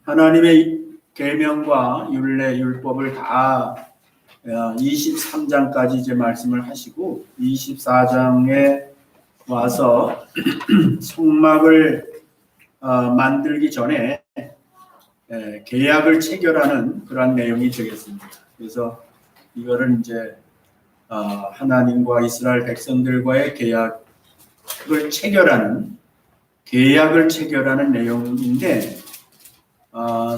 하나님의 계명과 율례, 율법을 다 23장까지 이제 말씀을 하시고 24장에 와서 성막을 만들기 전에 계약을 체결하는 그러한 내용이 되겠습니다. 그래서 이거는 이제 하나님과 이스라엘 백성들과의 계약을 체결하는 내용인데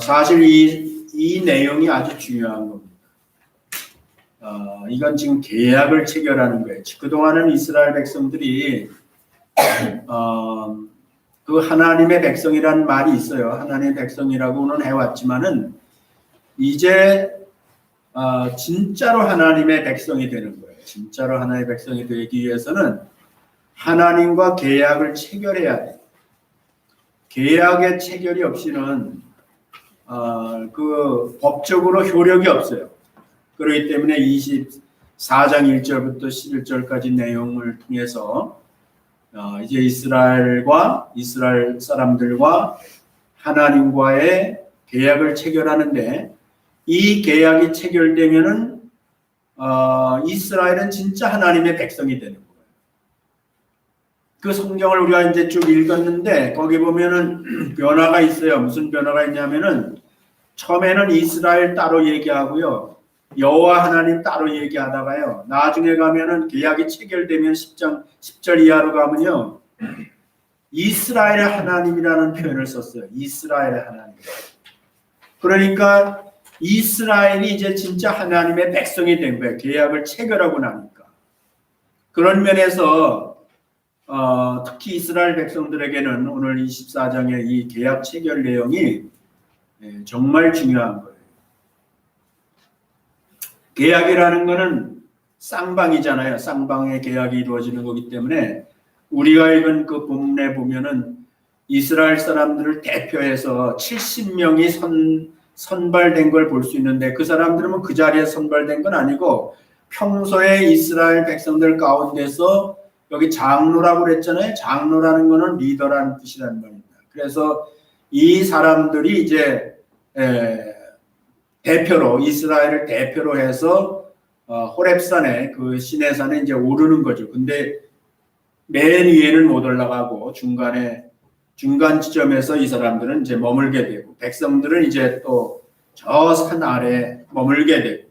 사실 이 내용이 아주 중요한 겁니다. 이건 지금 계약을 체결하는 거예요. 그동안은 이스라엘 백성들이 그 하나님의 백성이라는 말이 있어요. 하나님의 백성이라고는 해왔지만은 이제 진짜로 하나님의 백성이 되는 거예요. 진짜로 하나님의 백성이 되기 위해서는 하나님과 계약을 체결해야 돼요. 계약의 체결이 없이는 그 법적으로 효력이 없어요. 그렇기 때문에 24장 1절부터 11절까지 내용을 통해서 이제 이스라엘 사람들과 하나님과의 계약을 체결하는데 이 계약이 체결되면은 이스라엘은 진짜 하나님의 백성이 되는 거예요. 그 성경을 우리가 이제 쭉 읽었는데 거기 보면은 변화가 있어요. 무슨 변화가 있냐면은 처음에는 이스라엘 따로 얘기하고요. 여호와 하나님 따로 얘기하다가요. 나중에 가면은 계약이 체결되면 10절 이하로 가면요. 이스라엘의 하나님이라는 표현을 썼어요. 이스라엘의 하나님. 그러니까 이스라엘이 이제 진짜 하나님의 백성이 된 거예요. 계약을 체결하고 나니까. 그런 면에서 특히 이스라엘 백성들에게는 오늘 24장의 이 계약 체결 내용이 정말 중요한 거예요. 계약이라는 것은 쌍방이잖아요. 쌍방의 계약이 이루어지는 거기 때문에 우리가 읽은 그 본문에 보면은 이스라엘 사람들을 대표해서 70명이 선발된 걸 볼 수 있는데 그 사람들은 그 자리에 선발된 건 아니고 평소에 이스라엘 백성들 가운데서 여기 장로라고 그랬잖아요. 장로라는 거는 리더라는 뜻이라는 겁니다. 그래서 이 사람들이 이제 대표로 이스라엘을 대표로 해서 호렙산에 그 시내산에 이제 오르는 거죠. 근데 맨 위에는 못 올라가고 중간 지점에서 이 사람들은 이제 머물게 되고 백성들은 이제 또 저 산 아래 머물게 되고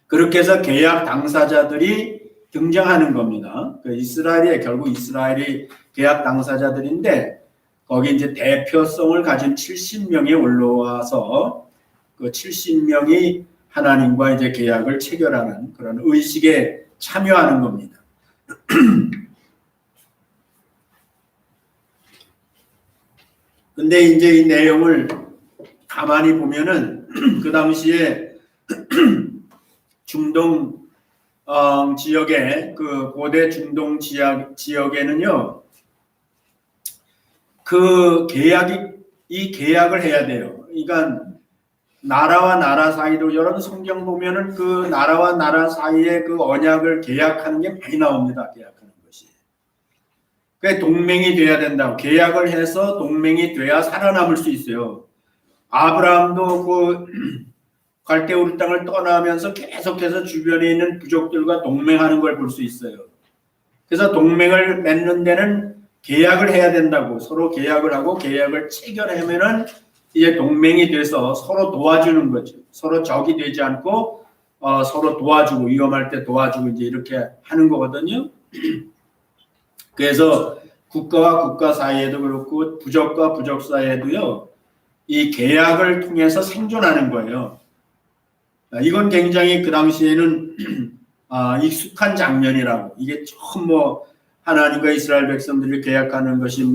그렇게 해서 계약 당사자들이 등장하는 겁니다. 결국 이스라엘이 계약 당사자들인데 거기 이제 대표성을 가진 70명이 올라와서 그 70명이 하나님과 이제 계약을 체결하는 그런 의식에 참여하는 겁니다. 근데 이제 이 내용을 가만히 보면은 그 당시에 중동 지역에 그 고대 중동 지역에는요. 이 계약을 해야 돼요. 그러니까 나라와 나라 사이도 여러분 성경 보면은 그 나라와 나라 사이에 그 언약을 계약하는 게 많이 나옵니다. 계약하는 것이. 그게 동맹이 돼야 된다고. 계약을 해서 동맹이 돼야 살아남을 수 있어요. 아브라함도 그 갈대우르 땅을 떠나면서 계속해서 주변에 있는 부족들과 동맹하는 걸 볼 수 있어요. 그래서 동맹을 맺는 데는 계약을 해야 된다고. 서로 계약을 하고 계약을 체결하면은 이제 동맹이 돼서 서로 도와주는 거죠. 서로 적이 되지 않고 서로 도와주고 위험할 때 도와주고 이제 이렇게 하는 거거든요. 그래서 국가와 국가 사이에도 그렇고 부족과 부족 사이에도요. 이 계약을 통해서 생존하는 거예요. 이건 굉장히 그 당시에는 익숙한 장면이라고. 이게 처음 하나님과 이스라엘 백성들이 계약하는 것이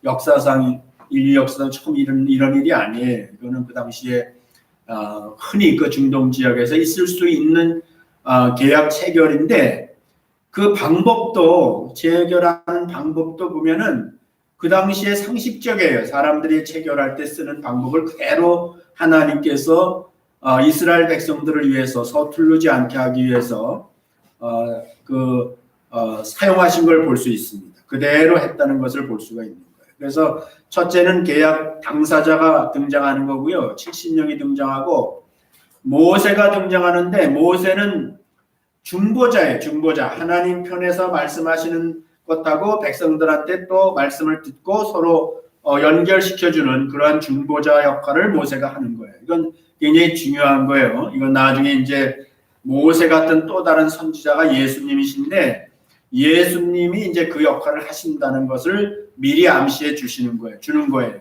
역사상 인류 역사상 처음 이런 일이 아니에요. 이거는 그 당시에 흔히 그 중동 지역에서 있을 수 있는 계약 체결인데 그 방법도 체결하는 방법도 보면은 그 당시에 상식적이에요. 사람들이 체결할 때 쓰는 방법을 그대로 하나님께서 이스라엘 백성들을 위해서 서투르지 않게 하기 위해서 사용하신 걸 볼 수 있습니다. 그대로 했다는 것을 볼 수가 있는 거예요. 그래서 첫째는 계약 당사자가 등장하는 거고요. 70명이 등장하고 모세가 등장하는데 모세는 중보자예요. 중보자. 하나님 편에서 말씀하시는 것하고 백성들한테 또 말씀을 듣고 서로 연결시켜주는 그러한 중보자 역할을 모세가 하는 거예요. 이건 굉장히 중요한 거예요. 이건 나중에 이제 모세 같은 또 다른 선지자가 예수님이신데 예수님이 이제 그 역할을 하신다는 것을 미리 암시해 주시는 거예요. 주는 거예요.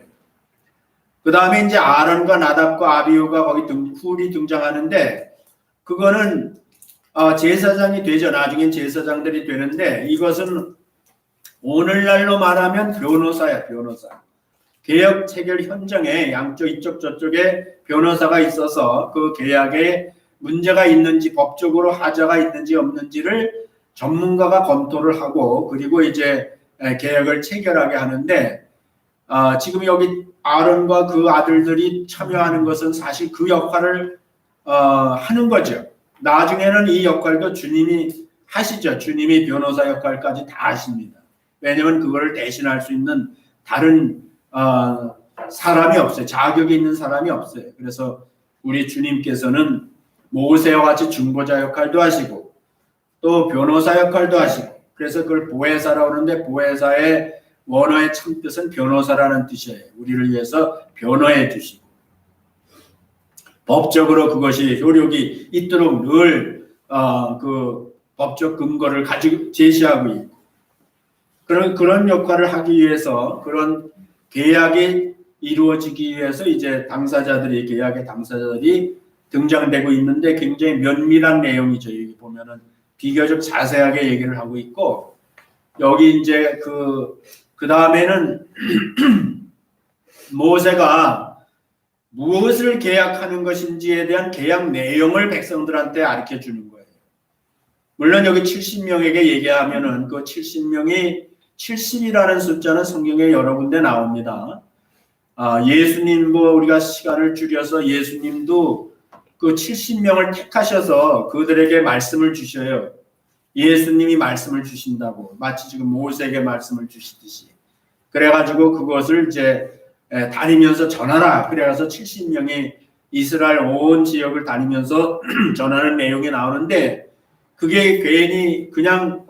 그 다음에 이제 아론과 나답과 아비후가 거기 훌이 등장하는데 그거는 제사장이 되죠. 나중엔 제사장들이 되는데 이것은 오늘날로 말하면 변호사야, 변호사. 계약 체결 현장에 양쪽 이쪽 저쪽에 변호사가 있어서 그 계약에 문제가 있는지 법적으로 하자가 있는지 없는지를 전문가가 검토를 하고 그리고 이제 계약을 체결하게 하는데 지금 여기 아론과 그 아들들이 참여하는 것은 사실 그 역할을 하는 거죠. 나중에는 이 역할도 주님이 하시죠. 주님이 변호사 역할까지 다 하십니다. 왜냐하면 그거를 대신할 수 있는 다른 사람이 없어요. 자격이 있는 사람이 없어요. 그래서 우리 주님께서는 모세와 같이 중보자 역할도 하시고 또 변호사 역할도 하시고 그래서 그걸 보혜사라고 하는데 보혜사의 원어의 참뜻은 변호사라는 뜻이에요. 우리를 위해서 변호해 주시고 법적으로 그것이 효력이 있도록 늘 그 법적 근거를 가지고 제시하고 있고 그런 역할을 하기 위해서 그런 계약이 이루어지기 위해서 이제 당사자들이 계약의 당사자들이 등장되고 있는데 굉장히 면밀한 내용이죠. 여기 보면은 비교적 자세하게 얘기를 하고 있고 여기 이제 그 다음에는 모세가 무엇을 계약하는 것인지에 대한 계약 내용을 백성들한테 가르쳐 주는 거예요. 물론 여기 70명에게 얘기하면은 그 70명이 70이라는 숫자는 성경에 여러 군데 나옵니다. 예수님도 우리가 시간을 줄여서 예수님도 그 70명을 택하셔서 그들에게 말씀을 주셔요. 예수님이 말씀을 주신다고 마치 지금 모세에게 말씀을 주시듯이 그래가지고 그것을 이제 다니면서 전하라. 그래서 70명이 이스라엘 온 지역을 다니면서 전하는 내용이 나오는데 그게 괜히 그냥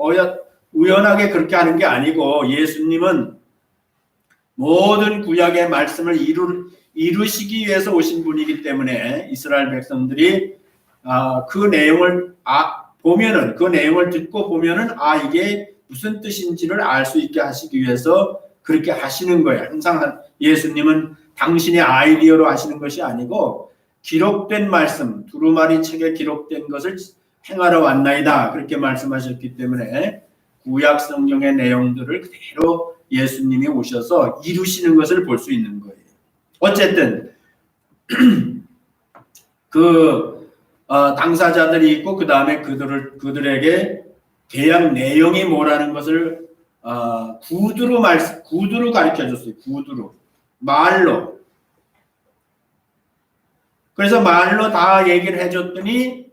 우연하게 그렇게 하는 게 아니고 예수님은 모든 구약의 말씀을 이루시기 위해서 오신 분이기 때문에 이스라엘 백성들이 그 내용을 보면은 그 내용을 듣고 보면은 이게 무슨 뜻인지를 알 수 있게 하시기 위해서 그렇게 하시는 거예요. 항상 예수님은 당신의 아이디어로 하시는 것이 아니고 기록된 말씀, 두루마리 책에 기록된 것을 행하러 왔나이다. 그렇게 말씀하셨기 때문에 구약 성경의 내용들을 그대로 예수님이 오셔서 이루시는 것을 볼 수 있는 거예요. 어쨌든 당사자들이 있고 그 다음에 그들에게 계약 내용이 뭐라는 것을 구두로 가르쳐줬어요. 구두로 말로. 그래서 말로 다 얘기를 해줬더니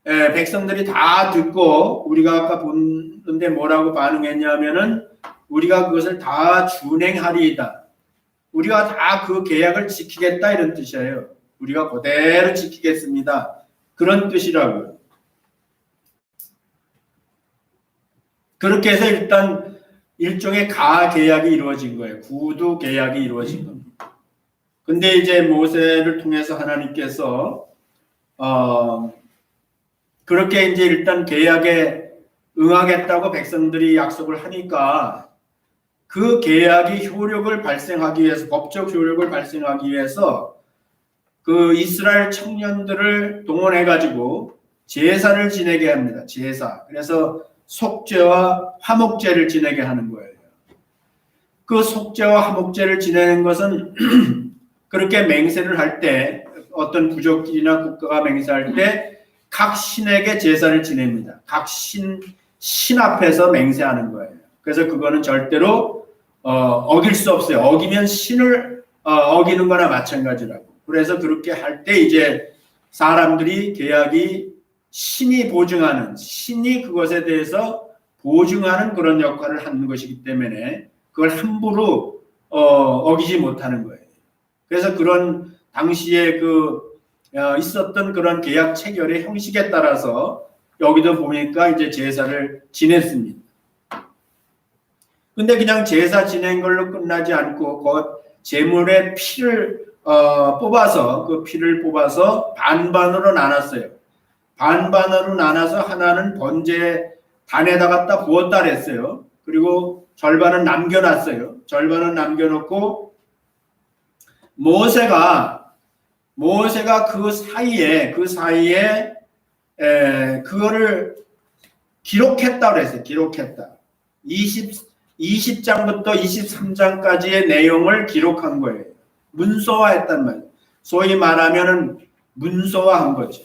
백성들이 다 듣고 우리가 아까 본데 뭐라고 반응했냐면은 우리가 그것을 다 준행하리이다. 우리가 다 그 계약을 지키겠다 이런 뜻이에요. 우리가 그대로 지키겠습니다. 그런 뜻이라고요. 그렇게 해서 일단 일종의 가계약이 이루어진 거예요. 구두 계약이 이루어진 겁니다. 근데 이제 모세를 통해서 하나님께서 그렇게 이제 일단 계약에 응하겠다고 백성들이 약속을 하니까 그 계약이 효력을 발생하기 위해서 법적 효력을 발생하기 위해서 그 이스라엘 청년들을 동원해 가지고 제사를 지내게 합니다. 제사. 그래서 속죄와 화목제를 지내게 하는 거예요. 그 속죄와 화목제를 지내는 것은 그렇게 맹세를 할 때 어떤 부족이나 국가가 맹세할 때 각 신에게 제사를 지냅니다. 각 신 앞에서 맹세하는 거예요. 그래서 그거는 절대로 어길 수 없어요. 어기면 신을 어기는 거나 마찬가지라고. 그래서 그렇게 할 때 이제 사람들이 계약이 신이 보증하는, 신이 그것에 대해서 보증하는 그런 역할을 하는 것이기 때문에 그걸 함부로 어기지 못하는 거예요. 그래서 그런 당시에 있었던 그런 계약 체결의 형식에 따라서 여기도 보니까 이제 제사를 지냈습니다. 근데 그냥 제사 지낸 걸로 끝나지 않고 그 제물의 피를 뽑아서 그 피를 뽑아서 반반으로 나눴어요. 반반으로 나눠서 하나는 번제 단에다 갖다 부었다 그랬어요. 그리고 절반은 남겨놨어요. 절반은 남겨놓고 모세가 그 사이에 그거를 기록했다 그랬어요. 기록했다. 20장부터 23장까지의 내용을 기록한 거예요. 문서화했단 말이에요. 소위 말하면은 문서화한 거죠.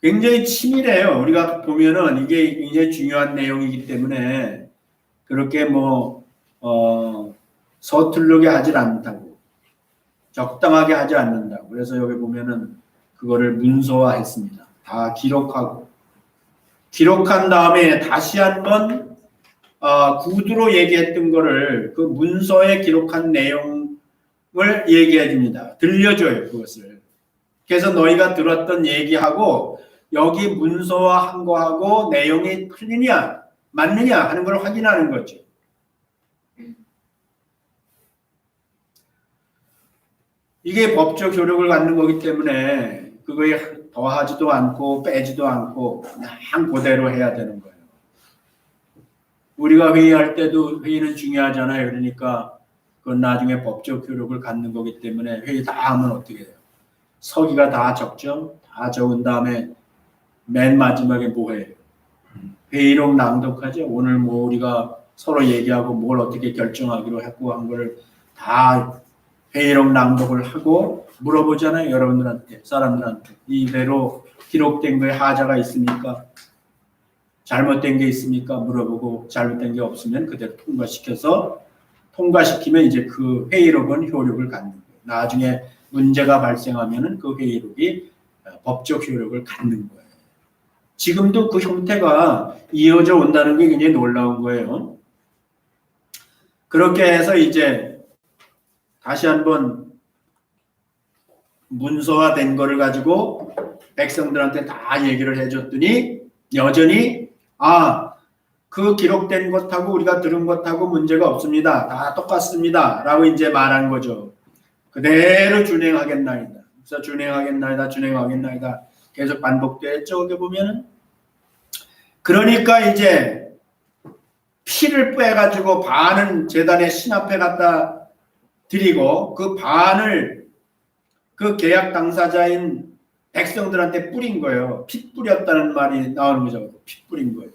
굉장히 치밀해요. 우리가 보면은 이게 굉장히 중요한 내용이기 때문에 그렇게 서툴르게 하질 않다고, 적당하게 하지 않는다고. 그래서 여기 보면은 그거를 문서화했습니다. 다 기록한 다음에 다시 한번 구두로 얘기했던 거를 그 문서에 기록한 내용을 얘기해 줍니다. 들려줘요, 그것을. 그래서 너희가 들었던 얘기하고 여기 문서화한 거하고 내용이 틀리냐 맞느냐 하는 걸 확인하는 거죠. 이게 법적 효력을 갖는 거기 때문에 그거에 더하지도 않고 빼지도 않고 그냥 그대로 해야 되는 거예요. 우리가 회의할 때도 회의는 중요하잖아요. 그러니까 그건 나중에 법적 효력을 갖는 거기 때문에 회의 다 하면 어떻게 돼요? 서기가 다 적죠? 다 적은 다음에 맨 마지막에 뭐 해요? 회의록 낭독하죠. 오늘 우리가 서로 얘기하고 뭘 어떻게 결정하기로 했고 한 걸 다 회의록 낭독을 하고 물어보잖아요. 여러분들한테, 사람들한테. 이대로 기록된 거에 하자가 있습니까? 잘못된 게 있습니까? 물어보고 잘못된 게 없으면 그대로 통과시키면 이제 그 회의록은 효력을 갖는 거예요. 나중에 문제가 발생하면은 그 회의록이 법적 효력을 갖는 거예요. 지금도 그 형태가 이어져 온다는 게 굉장히 놀라운 거예요. 그렇게 해서 이제 다시 한번 문서화된 거를 가지고 백성들한테 다 얘기를 해줬더니 여전히 그 기록된 것하고 우리가 들은 것하고 문제가 없습니다. 다 똑같습니다. 라고 이제 말한 거죠. 그대로 준행하겠나이다. 그래서 준행하겠나이다. 계속 반복됐죠. 여기 보면은. 그러니까 이제 피를 빼가지고 반은 제단의 신 앞에 갖다 드리고 그 반을 그 계약 당사자인 백성들한테 뿌린 거예요. 피 뿌렸다는 말이 나오는 거죠. 피 뿌린 거예요.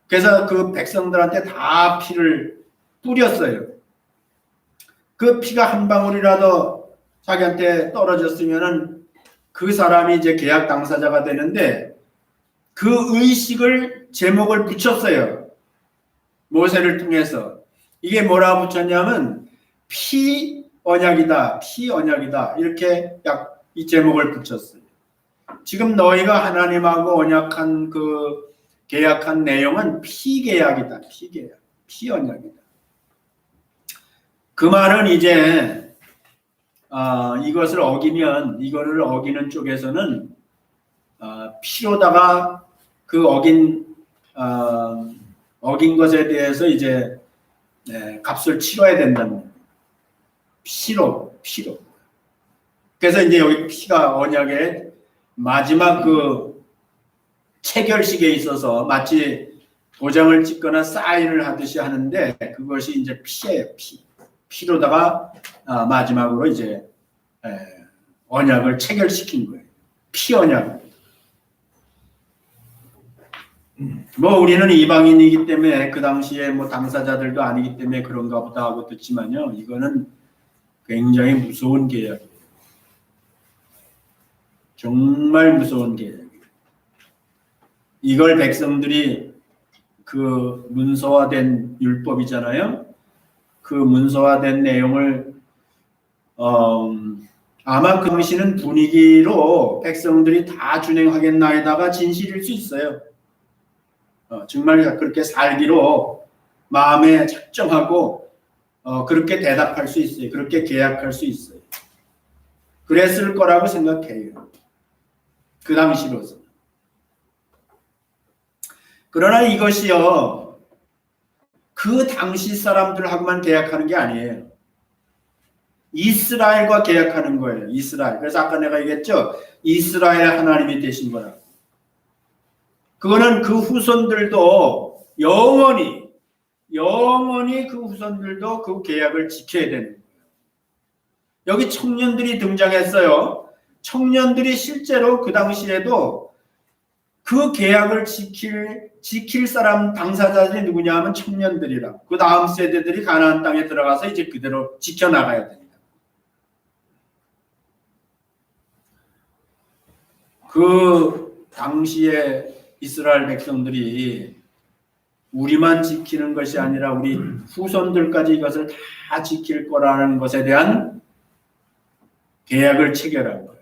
그래서 그 백성들한테 다 피를 뿌렸어요. 그 피가 한 방울이라도 자기한테 떨어졌으면은 그 사람이 이제 계약 당사자가 되는데 그 의식을 제목을 붙였어요. 모세를 통해서. 이게 뭐라 붙였냐면 피 언약이다. 이렇게 이 제목을 붙였어요. 지금 너희가 하나님하고 언약한 그 계약한 내용은 피계약이다. 피 언약이다. 그 말은 이제 이거를 어기는 쪽에서는 피로다가 그 어긴 것에 대해서 이제 값을 치러야 된다는 거예요. 피로. 그래서 이제 여기 피가 언약의 마지막 그 체결식에 있어서 마치 도장을 찍거나 사인을 하듯이 하는데 그것이 이제 피예요. 피로다가 마지막으로 이제 언약을 체결시킨 거예요. 피 언약. 우리는 이방인이기 때문에 그 당시에 당사자들도 아니기 때문에 그런가 보다 하고 듣지만요. 이거는 굉장히 무서운 계약이에요. 정말 무서운 계약이에요. 이걸 백성들이 그 문서화된 율법이잖아요. 그 문서화된 내용을 아마 그 당시는 분위기로 백성들이 다 준행하겠나이다가 진실일 수 있어요. 정말 그렇게 살기로 마음에 작정하고 그렇게 대답할 수 있어요. 그렇게 계약할 수 있어요. 그랬을 거라고 생각해요. 그 당시로서. 그러나 이것이요, 그 당시 사람들하고만 계약하는 게 아니에요. 이스라엘과 계약하는 거예요. 이스라엘. 그래서 아까 내가 얘기했죠. 이스라엘 하나님이 되신 거라고. 그거는 그 후손들도 영원히 그 후손들도 그 계약을 지켜야 되는 거예요. 여기 청년들이 등장했어요. 청년들이 실제로 그 당시에도 그 계약을 지킬 사람 당사자들이 누구냐 하면 청년들이라. 그 다음 세대들이 가나안 땅에 들어가서 이제 그대로 지켜나가야 됩니다. 그 당시에 이스라엘 백성들이 우리만 지키는 것이 아니라 우리 후손들까지 이것을 다 지킬 거라는 것에 대한 계약을 체결한 거예요.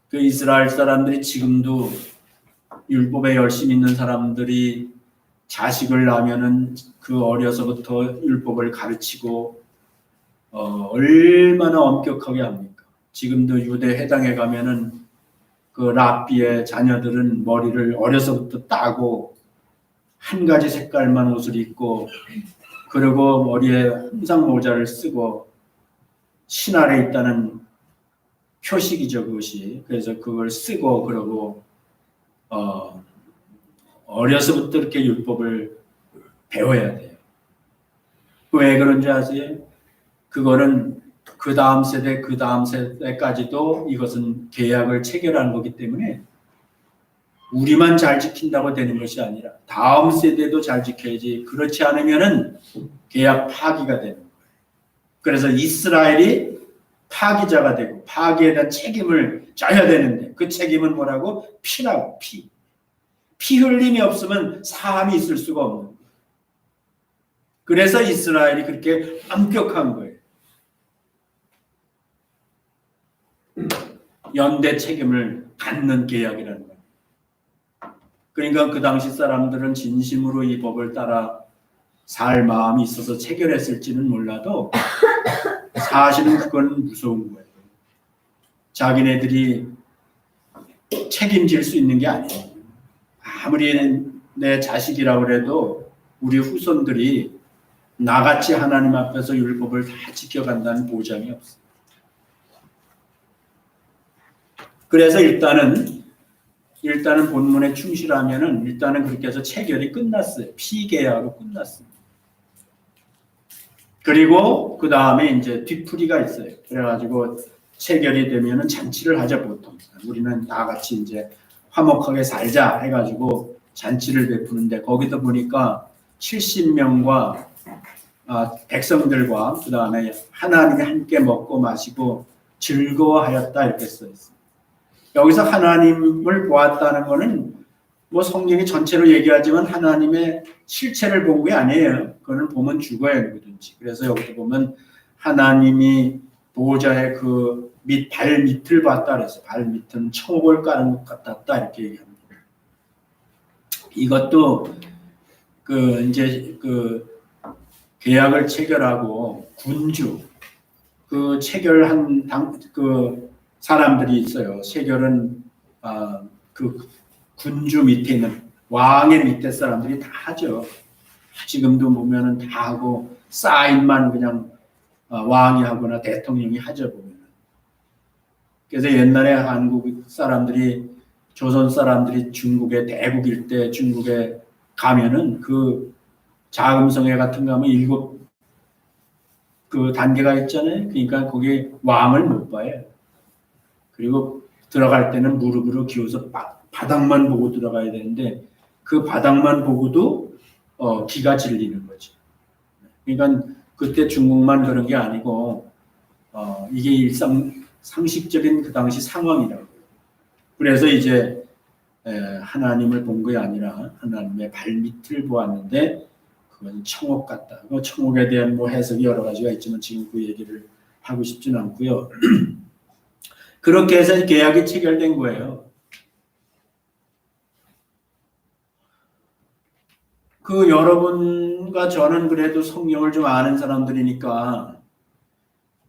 그 이스라엘 사람들이 지금도 율법에 열심 있는 사람들이 자식을 낳으면은 그 어려서부터 율법을 가르치고 얼마나 엄격하게 합니까? 지금도 유대 회당에 가면은 그 랍비의 자녀들은 머리를 어려서부터 따고 한 가지 색깔만 옷을 입고 그리고 머리에 항상 모자를 쓰고 신 아래 있다는 표식이죠, 그것이. 그래서 그걸 쓰고 그러고 어려서부터 이렇게 율법을 배워야 돼요. 왜 그런지 아세요? 그거는 그 다음 세대까지도 이것은 계약을 체결한 거기 때문에 우리만 잘 지킨다고 되는 것이 아니라 다음 세대도 잘 지켜야지. 그렇지 않으면은 계약 파기가 되는 거예요. 그래서 이스라엘이 파기자가 되고 파기에 대한 책임을 져야 되는데 그 책임은 뭐라고? 피라고. 피 흘림이 없으면 사함이 있을 수가 없는 거예요. 그래서 이스라엘이 그렇게 엄격한 거예요. 연대 책임을 갖는 계약이라는 거예요. 그러니까 그 당시 사람들은 진심으로 이 법을 따라 살 마음이 있어서 체결했을지는 몰라도 사실은 그건 무서운 거예요. 자기네들이 책임질 수 있는 게 아니에요. 아무리 내 자식이라고 해도 우리 후손들이 나같이 하나님 앞에서 율법을 다 지켜간다는 보장이 없어요. 그래서 일단은 본문에 충실하면은 일단은 그렇게 해서 체결이 끝났어요. 피계약으로 끝났습니다. 그리고 그 다음에 이제 뒤풀이가 있어요. 그래가지고 체결이 되면은 잔치를 하자 보통. 우리는 다 같이 이제 화목하게 살자 해가지고 잔치를 베푸는데 거기도 보니까 70명과 백성들과 그 다음에 하나님이 함께 먹고 마시고 즐거워하였다 이렇게 써있어요. 여기서 하나님을 보았다는 것은 뭐 성경이 전체로 얘기하지만 하나님의 실체를 본 게 아니에요. 그거는 보면 죽어요, 누구든지. 그래서 여기도 보면 하나님이 보호자의 그 발 밑을 봤다 그래서 발 밑은 청옥을 깔은 것 같았다 이렇게 얘기합니다. 이것도 이제 계약을 체결하고 군주 그 체결한 사람들이 있어요. 체결은 그 군주 밑에 있는 왕의 밑에 사람들이 다 하죠. 지금도 보면은 다 하고 사인만 그냥 왕이 하거나 대통령이 하죠 보면은. 그래서 옛날에 한국 사람들이 조선 사람들이 중국의 대국 일대 중국에 가면은 그 자금성회 같은 거 하면 7 그 단계가 있잖아요. 그러니까 거기 왕을 못 봐요. 그리고 들어갈 때는 무릎으로 기워서 바닥만 보고 들어가야 되는데 그 바닥만 보고도 기가 질리는 거죠. 그러니까 그때 중국만 그런 게 아니고 이게 상식적인 그 당시 상황이라고. 그래서 이제 하나님을 본 게 아니라 하나님의 발밑을 보았는데 그건 청옥 같다. 청옥에 대한 뭐 해석이 여러 가지가 있지만 지금 그 얘기를 하고 싶지는 않고요. 그렇게 해서 계약이 체결된 거예요. 그 여러분과 저는 그래도 성경을 좀 아는 사람들이니까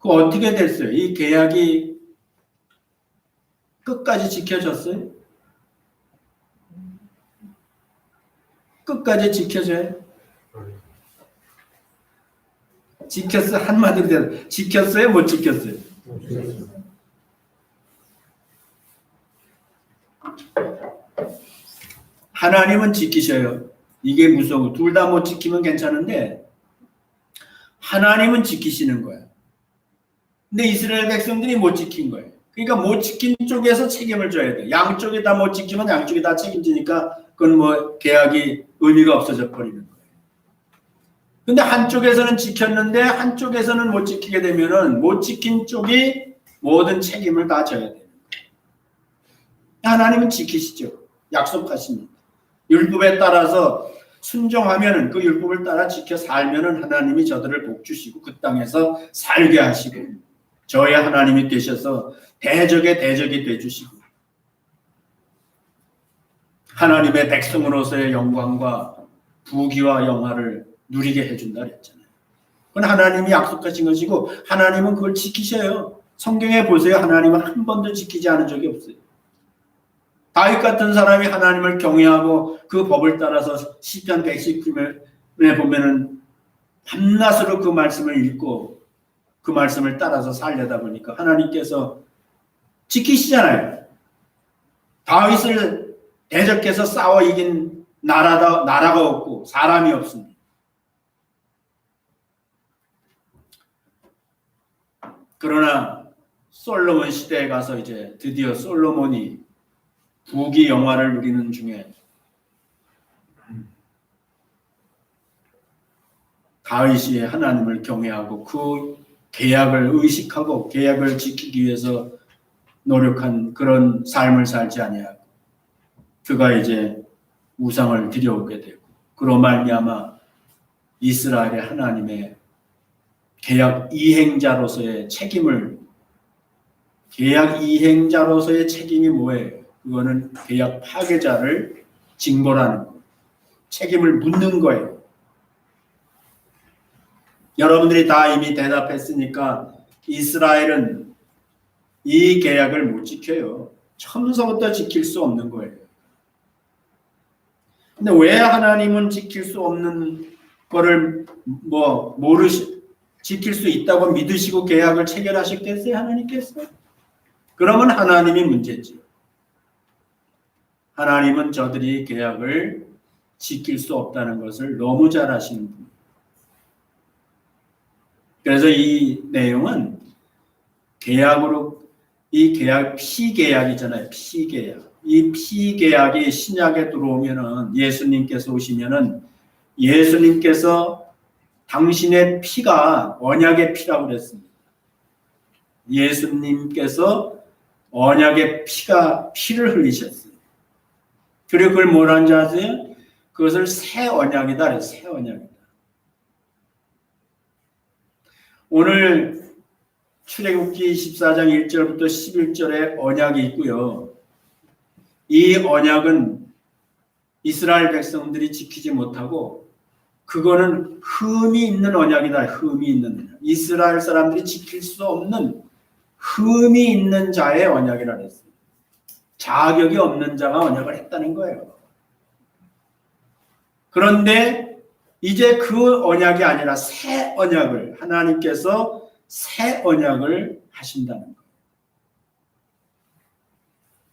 그 어떻게 됐어요? 이 계약이 끝까지 지켜졌어요? 끝까지 지켜져요? 지켰어요? 한마디로 대답. 지켰어요? 못 지켰어요? 하나님은 지키셔요. 이게 무서워. 둘 다 못 지키면 괜찮은데 하나님은 지키시는 거예요. 근데 이스라엘 백성들이 못 지킨 거예요. 그러니까 못 지킨 쪽에서 책임을 져야 돼. 양쪽이 다 못 지키면 양쪽이 다 책임지니까 그건 뭐 계약이 의미가 없어져 버리는 거예요. 근데 한쪽에서는 지켰는데 한쪽에서는 못 지키게 되면은 못 지킨 쪽이 모든 책임을 다 져야 되는 거예요. 하나님은 지키시죠. 약속하십니다. 율법에 따라서 순종하면은 그 율법을 따라 지켜 살면은 하나님이 저들을 복 주시고 그 땅에서 살게 하시고 저의 하나님이 되셔서 대적의 대적이 돼 주시고 하나님의 백성으로서의 영광과 부귀와 영화를 누리게 해준다 그랬잖아요. 그건 하나님이 약속하신 것이고 하나님은 그걸 지키셔요. 성경에 보세요. 하나님은 한 번도 지키지 않은 적이 없어요. 다윗 같은 사람이 하나님을 경외하고 그 법을 따라서 시편 119편에 보면은 밤낮으로 그 말씀을 읽고 그 말씀을 따라서 살려다 보니까 하나님께서 지키시잖아요. 다윗을 대적해서 싸워 이긴 나라가 없고 사람이 없습니다. 그러나 솔로몬 시대에 가서 이제 드디어 솔로몬이 부귀 영화를 누리는 중에 다윗이 하나님을 경외하고 그 계약을 의식하고 계약을 지키기 위해서 노력한 그런 삶을 살지 아니하고 그가 이제 우상을 들여오게 되고 그로 말미암아 이스라엘의 하나님의 계약 이행자로서의 책임을 계약 이행자로서의 책임이 뭐예요? 그거는 계약 파괴자를 징벌하는 거예요. 책임을 묻는 거예요. 여러분들이 다 이미 대답했으니까 이스라엘은 이 계약을 못 지켜요. 처음서부터 지킬 수 없는 거예요. 근데 왜 하나님은 지킬 수 없는 거를 지킬 수 있다고 믿으시고 계약을 체결하셨겠어요? 하나님께서? 그러면 하나님이 문제지. 하나님은 저들이 계약을 지킬 수 없다는 것을 너무 잘 아시는 분이에요. 그래서 이 내용은 이 계약 피계약이잖아요. 피계약. 이 피계약이 신약에 들어오면은 예수님께서 오시면은 예수님께서 당신의 피가 언약의 피라고 그랬습니다. 예수님께서 언약의 피를 흘리셨어요. 그리고 그걸 뭐라는지 아세요? 그것을 새 언약이다. 새 언약이다. 오늘 출애굽기 14장 1절부터 11절에 언약이 있고요. 이 언약은 이스라엘 백성들이 지키지 못하고 그거는 흠이 있는 언약이다. 흠이 있는 언약. 이스라엘 사람들이 지킬 수 없는 흠이 있는 자의 언약이라 했어요. 자격이 없는 자가 언약을 했다는 거예요. 그런데 이제 그 언약이 아니라 새 언약을 하나님께서 새 언약을 하신다는 거예요.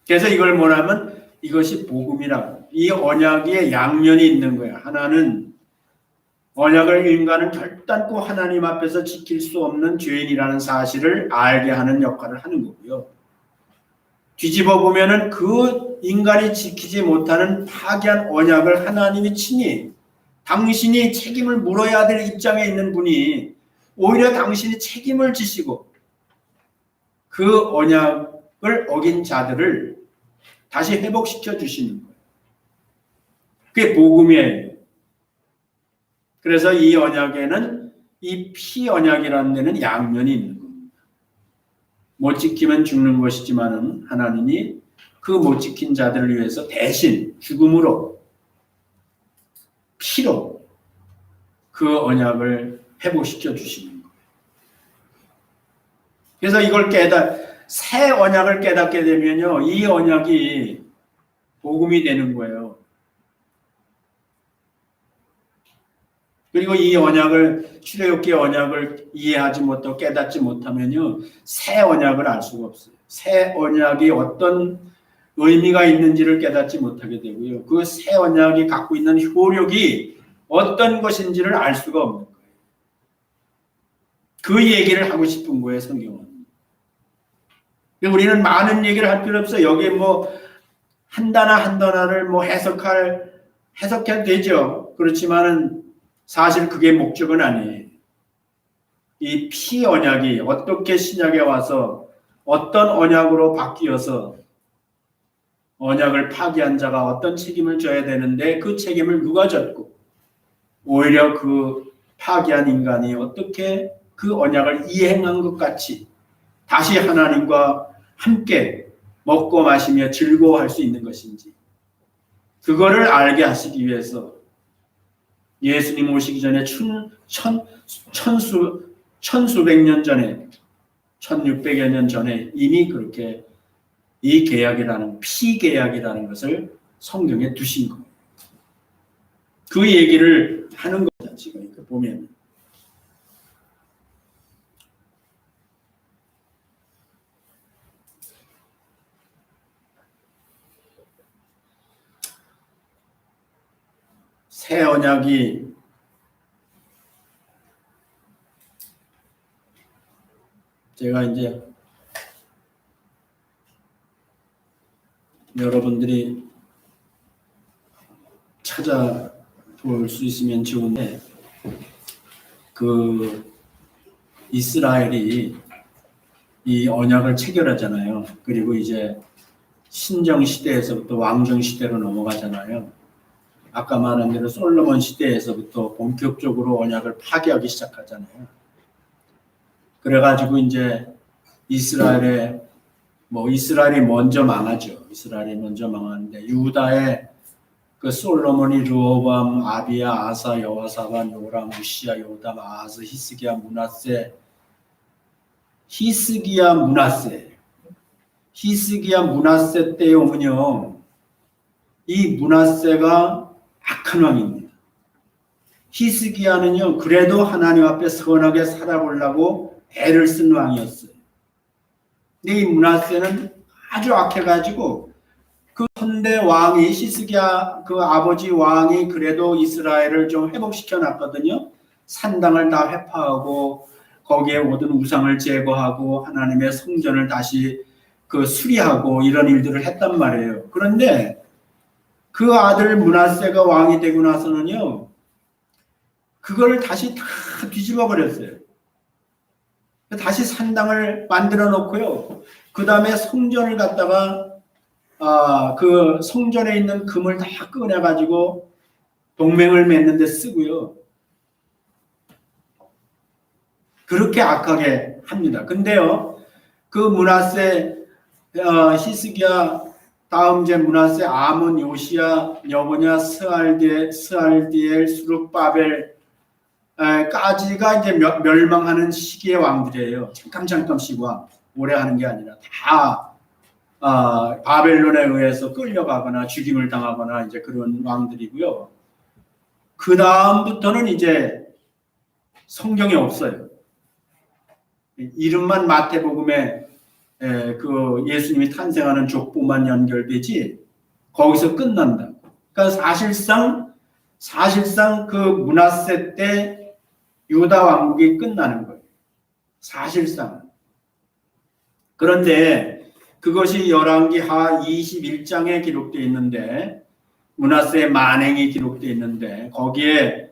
그래서 이걸 뭐냐면 이것이 복음이라고. 이 언약에 양면이 있는 거예요. 하나는 언약을 인간은 결단코 하나님 앞에서 지킬 수 없는 죄인이라는 사실을 알게 하는 역할을 하는 거고요. 뒤집어 보면은 그 인간이 지키지 못하는 파괴한 언약을 하나님이 친히 당신이 책임을 물어야 될 입장에 있는 분이 오히려 당신이 책임을 지시고 그 언약을 어긴 자들을 다시 회복시켜 주시는 거예요. 그게 복음이에요. 그래서 이 언약에는 이 피 언약이라는 데는 양면이 있는 겁니다. 못 지키면 죽는 것이지만은 하나님이 그 못 지킨 자들을 위해서 대신 죽음으로 피로 그 언약을 회복시켜 주시는 거예요. 그래서 이걸 새 언약을 깨닫게 되면요, 이 언약이 복음이 되는 거예요. 그리고 이 언약을, 출애굽기 언약을 이해하지 못하고 깨닫지 못하면요, 새 언약을 알 수가 없어요. 새 언약이 어떤 의미가 있는지를 깨닫지 못하게 되고요. 그 새 언약이 갖고 있는 효력이 어떤 것인지를 알 수가 없는 거예요. 그 얘기를 하고 싶은 거예요, 성경은. 우리는 많은 얘기를 할 필요 없어요. 여기에 뭐 한 단어 한 단어를 뭐 해석해도 되죠. 그렇지만은 사실 그게 목적은 아니에요. 이 피 언약이 어떻게 신약에 와서 어떤 언약으로 바뀌어서 언약을 파기한 자가 어떤 책임을 져야 되는데 그 책임을 누가 졌고 오히려 그 파기한 인간이 어떻게 그 언약을 이행한 것 같이 다시 하나님과 함께 먹고 마시며 즐거워할 수 있는 것인지 그거를 알게 하시기 위해서 예수님 오시기 전에 천수백 년 전에 1600여 년 전에 이미 그렇게 이 계약이라는 피계약이라는 것을 성경에 두신 거예요. 그 얘기를 하는 거죠. 지금 보면 새 언약이 제가 이제 여러분들이 찾아볼 수 있으면 좋은데 그 이스라엘이 이 언약을 체결하잖아요. 그리고 이제 신정 시대에서부터 왕정 시대로 넘어가잖아요. 아까 말한 대로 솔로몬 시대에서부터 본격적으로 언약을 파괴하기 시작하잖아요. 그래가지고 이제 이스라엘이 먼저 망하죠. 이스라엘이 먼저 망하는데 유다의 그 솔로몬이 르호보암, 아비야, 아사, 여호사밧, 요람, 우시야, 요담, 아하스, 히스기야, 므낫세 때에 오면요, 이 므낫세가 악한 왕입니다. 히스기야는요, 그래도 하나님 앞에 선하게 살아보려고 애를 쓴 왕이었어요. 근데 이 므낫세는 아주 악해가지고 그 선대 왕이 히스기야 그 아버지 왕이 그래도 이스라엘을 좀 회복시켜 놨거든요. 산당을 다 회파하고 거기에 모든 우상을 제거하고 하나님의 성전을 다시 그 수리하고 이런 일들을 했단 말이에요. 그런데 그 아들 므낫세가 왕이 되고 나서는요, 그걸 다시 다 뒤집어 버렸어요. 다시 산당을 만들어 놓고요. 그 다음에 성전을 갖다가 그 성전에 있는 금을 다 꺼내 가지고 동맹을 맺는 데 쓰고요. 그렇게 악하게 합니다. 근데요, 그 므낫세, 히스기야 다음 이제 므낫세, 아몬, 요시야, 여보냐, 스알디엘, 수룹바벨 까지가 이제 멸망하는 시기의 왕들이에요. 잠깐씩 왕, 오래 하는 게 아니라 다 바벨론에 의해서 끌려가거나 죽임을 당하거나 이제 그런 왕들이고요. 그 다음부터는 이제 성경이 없어요. 이름만 마태복음에 그 예수님이 탄생하는 족보만 연결되지 거기서 끝난다. 그러니까 사실상 그 므낫세 때 유다 왕국이 끝나는 거예요. 사실상. 그런데 그것이 열왕기하 21장에 기록되어 있는데 므낫세의 만행이 기록되어 있는데 거기에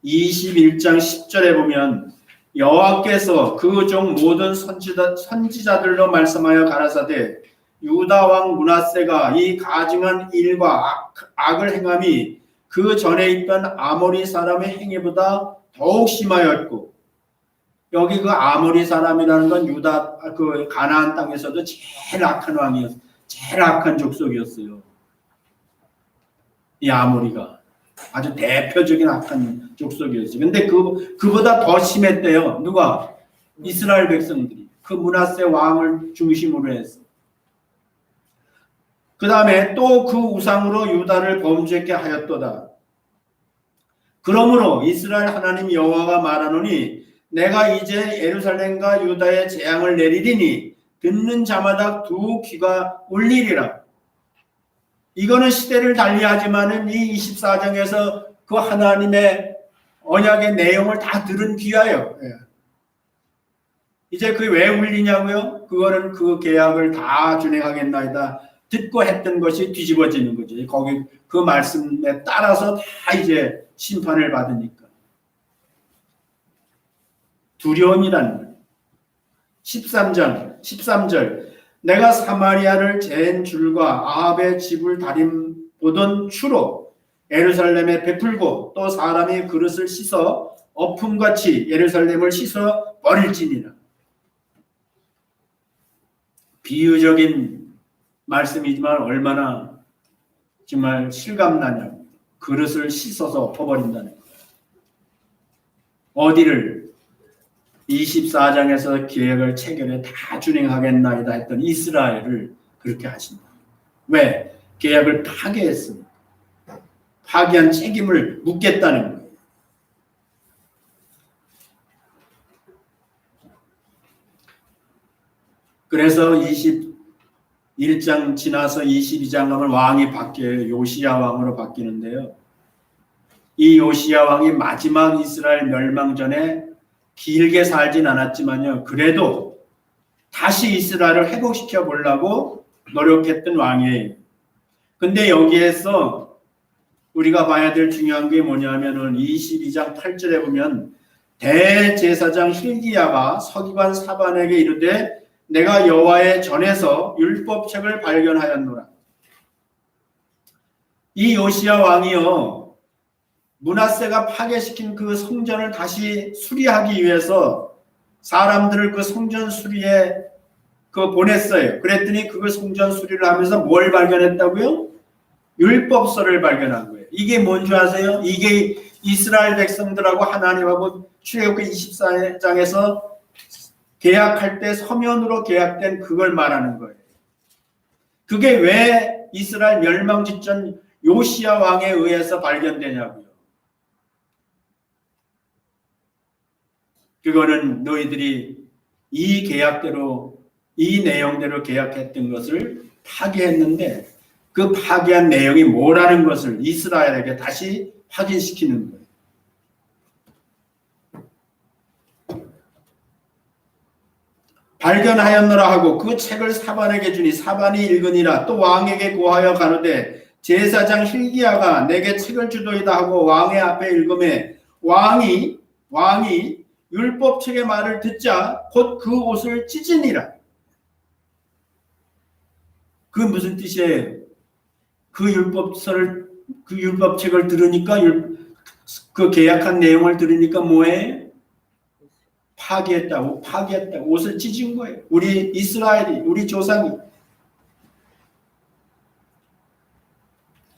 21장 10절에 보면 여호와께서 그 종 모든 선지자들로 말씀하여 가라사대 유다 왕 므낫세가 이 가증한 일과 악을 행함이 그 전에 있던 아모리 사람의 행위보다 더욱 심하였고, 여기 그 아모리 사람이라는 건 유다 그 가나안 땅에서도 제일 악한 왕이었어요. 제일 악한 족속이었어요. 이 아모리가. 아주 대표적인 악한 족속이었어요. 근데 그보다 더 심했대요. 누가? 이스라엘 백성들이. 그 므낫세 왕을 중심으로 해서. 그 다음에 또 그 우상으로 유다를 범죄케 하였도다. 그러므로 이스라엘 하나님 여호와가 말하노니 내가 이제 예루살렘과 유다에 재앙을 내리리니 듣는 자마다 두 귀가 울리리라. 이거는 시대를 달리하지만은 이 24장에서 그 하나님의 언약의 내용을 다 들은 귀하여. 이제 그게 왜 울리냐고요? 그거는 그 계약을 다 준행하겠나이다. 듣고 했던 것이 뒤집어지는 거죠. 거기 그 말씀에 따라서 다 이제 심판을 받으니까. 두려움이라는 거예요. 13절 내가 사마리아를 잰 줄과 아합의 집을 다림 보던 추로 예루살렘에 베풀고 또 사람이 그릇을 씻어 어품같이 예루살렘을 씻어 버릴지니라. 비유적인 말씀이지만 얼마나 정말 실감나냐고. 그릇을 씻어서 엎어버린다는 거예요. 어디를? 24장에서 계획을 체결해 다 준행하겠나이다 했던 이스라엘을 그렇게 하신다. 왜? 계약을 파괴했습니다. 파괴한 책임을 묻겠다는 거예요. 그래서 21장 지나서 22장 가면 왕이 바뀌어요. 요시야 왕으로 바뀌는데요. 이 요시야 왕이 마지막 이스라엘 멸망 전에 길게 살진 않았지만요. 그래도 다시 이스라엘을 회복시켜 보려고 노력했던 왕이에요. 근데 여기에서 우리가 봐야 될 중요한 게 뭐냐면은 22장 8절에 보면 대제사장 hil기야가 서기관 사반에게 이르되 내가 여호와의 전에서 율법책을 발견하였노라. 이 요시야 왕이요. 므낫세가 파괴시킨 그 성전을 다시 수리하기 위해서 사람들을 그 성전 수리에 보냈어요. 그랬더니 그 성전 수리를 하면서 뭘 발견했다고요? 율법서를 발견한 거예요. 이게 뭔지 아세요? 이게 이스라엘 백성들하고 하나님하고 출애굽기 24장에서 계약할 때 서면으로 계약된 그걸 말하는 거예요. 그게 왜 이스라엘 멸망 직전 요시야 왕에 의해서 발견되냐고요. 그거는 너희들이 이 계약대로 이 내용대로 계약했던 것을 파괴했는데 그 파괴한 내용이 뭐라는 것을 이스라엘에게 다시 확인시키는 거예요. 발견하였노라 하고 그 책을 사반에게 주니 사반이 읽으니라. 또 왕에게 고하여 가로되 제사장 hil기야가 내게 책을 주도이다 하고 왕의 앞에 읽음에 왕이 율법책의 말을 듣자 곧 그 옷을 찢으니라. 그 무슨 뜻이에요? 그 율법책을 들으니까 그 계약한 내용을 들으니까 뭐예요? 파괴했다. 옷을 찢은 거예요. 우리 이스라엘이, 우리 조상이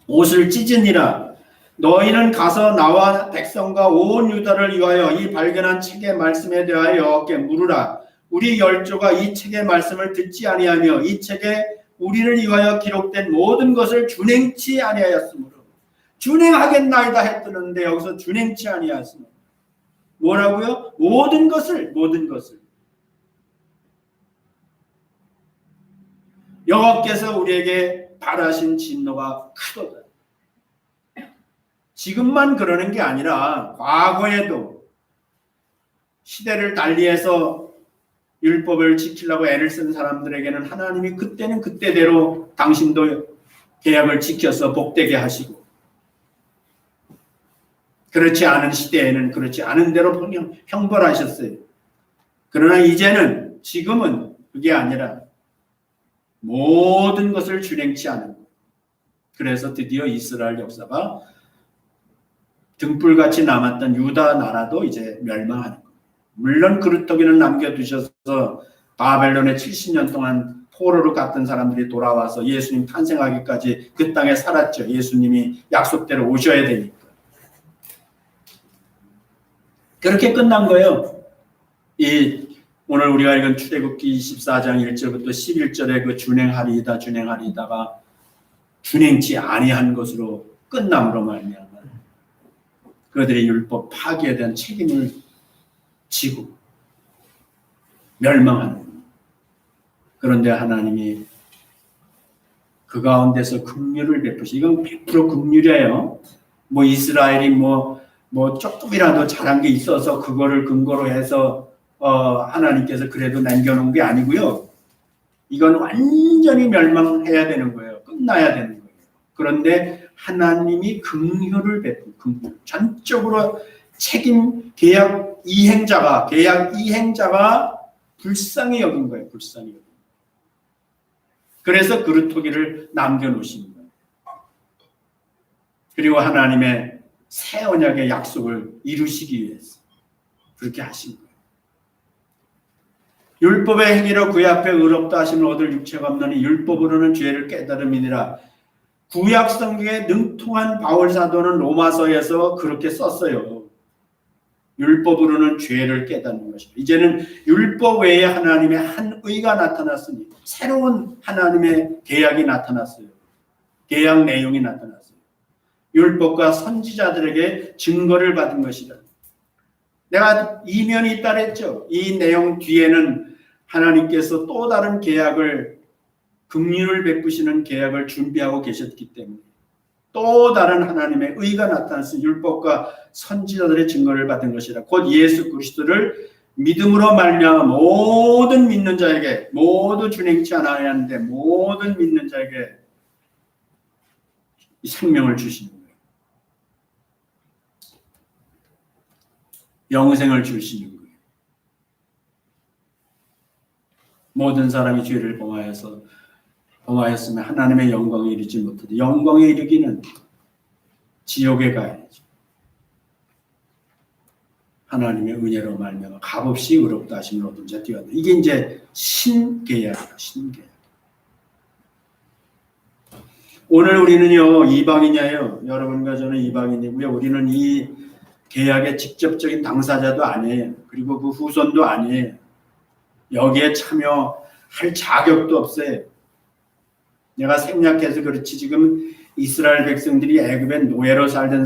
옷을 찢으니라. 너희는 가서 나와 백성과 온 유다를 위하여 이 발견한 책의 말씀에 대하여 여호와께 물으라. 우리 열조가 이 책의 말씀을 듣지 아니하며 이 책에 우리를 위하여 기록된 모든 것을 준행치 아니하였으므로. 준행하겠나이다 했더는데 여기서 준행치 아니하였으므로. 뭐라고요? 모든 것을. 여호와께서 우리에게 바라신 진노가 크도다. 지금만 그러는 게 아니라 과거에도 시대를 달리해서 율법을 지키려고 애를 쓴 사람들에게는 하나님이 그때는 그때대로 당신도 계약을 지켜서 복되게 하시고 그렇지 않은 시대에는 그렇지 않은 대로 형벌하셨어요. 그러나 지금은 그게 아니라 모든 것을 준행치 않은 거예요. 그래서 드디어 이스라엘 역사가 등불같이 남았던 유다 나라도 이제 멸망하는 거예요. 물론 그루터기는 남겨두셔서 바벨론에 70년 동안 포로로 갔던 사람들이 돌아와서 예수님 탄생하기까지 그 땅에 살았죠. 예수님이 약속대로 오셔야 되니까. 그렇게 끝난 거예요. 오늘 우리가 읽은 출애굽기 24장 1절부터 11절에 그 준행하리다가 준행치 아니한 것으로 끝남으로 말미암아 그들의 율법 파기에 대한 책임을 지고 멸망하는. 그런데 하나님이 그 가운데서 긍휼을 베푸시. 이건 100% 긍휼이에요. 뭐 이스라엘이 뭐 조금이라도 잘한 게 있어서 그거를 근거로 해서 하나님께서 그래도 남겨놓은 게 아니고요. 이건 완전히 멸망해야 되는 거예요. 끝나야 되는 거예요. 그런데 하나님이 긍휼을 베푸고 전적으로 계약 이행자가 불쌍히 여긴 거예요. 불쌍히 여긴. 그래서 그루터기를 남겨놓으신 거예요. 그리고 하나님의 새 언약의 약속을 이루시기 위해서 그렇게 하신 거예요. 율법의 행위로 그의 앞에 의롭다 하심을 얻을 육체가 없느니 율법으로는 죄를 깨달음이니라. 구약 성경에 능통한 바울 사도는 로마서에서 그렇게 썼어요. 율법으로는 죄를 깨닫는 것입니다. 이제는 율법 외에 하나님의 한 의가 나타났으니 새로운 하나님의 계약이 나타났어요. 계약 내용이 나타났어요. 율법과 선지자들에게 증거를 받은 것이다. 내가 이면이 있다 그랬죠. 이 내용 뒤에는 하나님께서 또 다른 계약을, 긍휼을 베푸시는 계약을 준비하고 계셨기 때문에 또 다른 하나님의 의가 나타나서 율법과 선지자들의 증거를 받은 것이라. 곧 예수 그리스도를 믿음으로 말미암아 모든 믿는 자에게, 모두 준행치 않아야 하는데 모든 믿는 자에게 이 생명을 주시는 거예요. 영생을 주시는 거예요. 모든 사람이 죄를 범하였으면 하나님의 영광에 이르지 못하되 영광에 이르기는 지옥에 가야죠. 하나님의 은혜로 말미암아 값없이 의롭다 하심을 얻은 자 뛰어나. 이게 이제 신계약이에요. 신계약. 오늘 우리는요 이방인이에요. 여러분과 저는 이방인이고요. 우리는 이 계약의 직접적인 당사자도 아니에요. 그리고 그 후손도 아니에요. 여기에 참여할 자격도 없어요. 내가 생략해서 그렇지 지금 이스라엘 백성들이 애굽의 노예로 살던